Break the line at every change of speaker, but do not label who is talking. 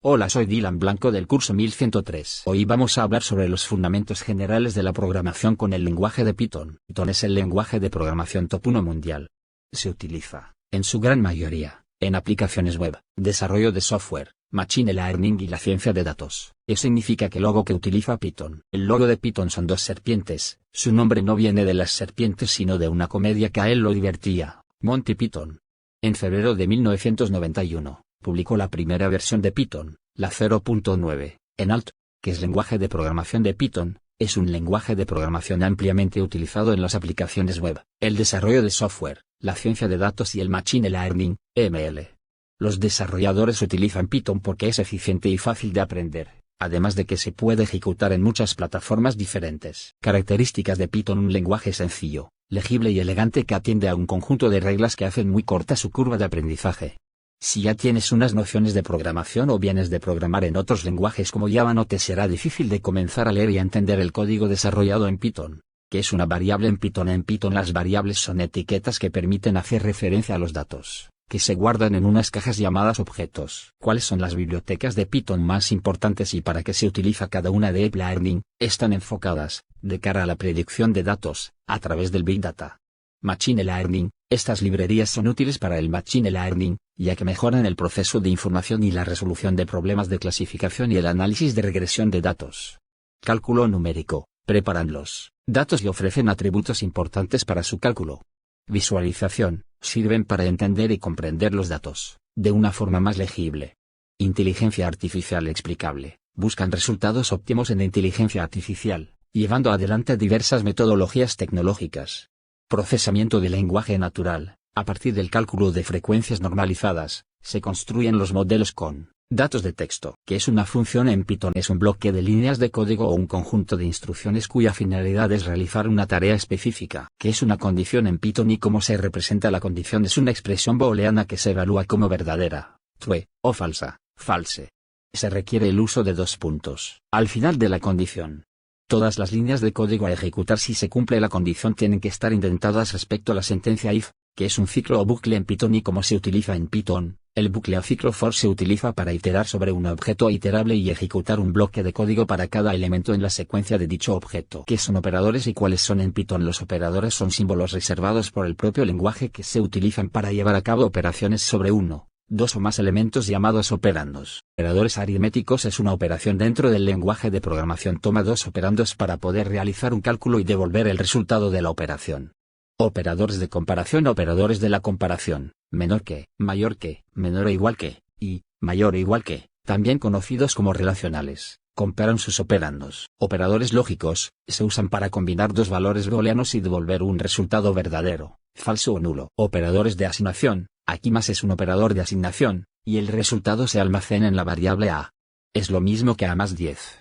Hola, soy Dylan Blanco del curso 1103. Hoy vamos a hablar sobre los fundamentos generales de la programación con el lenguaje de Python. Python es el lenguaje de programación top 1 mundial. Se utiliza, en su gran mayoría, en aplicaciones web, desarrollo de software, machine learning y la ciencia de datos. Eso significa que el logo que utiliza Python. El logo de Python son dos serpientes. Su nombre no viene de las serpientes sino de una comedia que a él lo divertía, Monty Python. En febrero de 1991. Publicó la primera versión de Python, la 0.9, en Alt, que es lenguaje de programación de Python. Es un lenguaje de programación ampliamente utilizado en las aplicaciones web, el desarrollo de software, la ciencia de datos y el machine learning, ML. Los desarrolladores utilizan Python porque es eficiente y fácil de aprender, además de que se puede ejecutar en muchas plataformas diferentes. Características de Python: un lenguaje sencillo, legible y elegante que atiende a un conjunto de reglas que hacen muy corta su curva de aprendizaje. Si ya tienes unas nociones de programación o vienes de programar en otros lenguajes como Java, no te será difícil de comenzar a leer y a entender el código desarrollado en Python. ¿Qué es una variable en Python? En Python las variables son etiquetas que permiten hacer referencia a los datos, que se guardan en unas cajas llamadas objetos. ¿Cuáles son las bibliotecas de Python más importantes y para qué se utiliza cada una de Deep Learning? Están enfocadas, de cara a la predicción de datos, a través del Big Data. Machine Learning. Estas librerías son útiles para el Machine Learning, ya que mejoran el proceso de información y la resolución de problemas de clasificación y el análisis de regresión de datos. Cálculo numérico. Preparan los datos y ofrecen atributos importantes para su cálculo. Visualización. Sirven para entender y comprender los datos, de una forma más legible. Inteligencia artificial explicable. Buscan resultados óptimos en la inteligencia artificial, llevando adelante diversas metodologías tecnológicas. Procesamiento de lenguaje natural. A partir del cálculo de frecuencias normalizadas, se construyen los modelos con datos de texto. ¿Qué es una función en Python? Es un bloque de líneas de código o un conjunto de instrucciones cuya finalidad es realizar una tarea específica. ¿Qué es una condición en Python y cómo se representa la condición? Es una expresión booleana que se evalúa como verdadera, true, o falsa, false. Se requiere el uso de dos puntos al final de la condición. Todas las líneas de código a ejecutar si se cumple la condición tienen que estar indentadas respecto a la sentencia if, que es un ciclo o bucle en Python y cómo se utiliza en Python. El bucle o ciclo for se utiliza para iterar sobre un objeto iterable y ejecutar un bloque de código para cada elemento en la secuencia de dicho objeto. ¿Qué son operadores y cuáles son en Python? Los operadores son símbolos reservados por el propio lenguaje que se utilizan para llevar a cabo operaciones sobre uno, dos o más elementos llamados operandos. Operadores aritméticos es una operación dentro del lenguaje de programación. Toma dos operandos para poder realizar un cálculo y devolver el resultado de la operación. Operadores de comparación. Operadores de la comparación. Menor que, mayor que, menor o igual que, y, mayor o igual que, también conocidos como relacionales, comparan sus operandos. Operadores lógicos, se usan para combinar dos valores booleanos y devolver un resultado verdadero, falso o nulo. Operadores de asignación. Aquí más es un operador de asignación, y el resultado se almacena en la variable a. Es lo mismo que a más 10.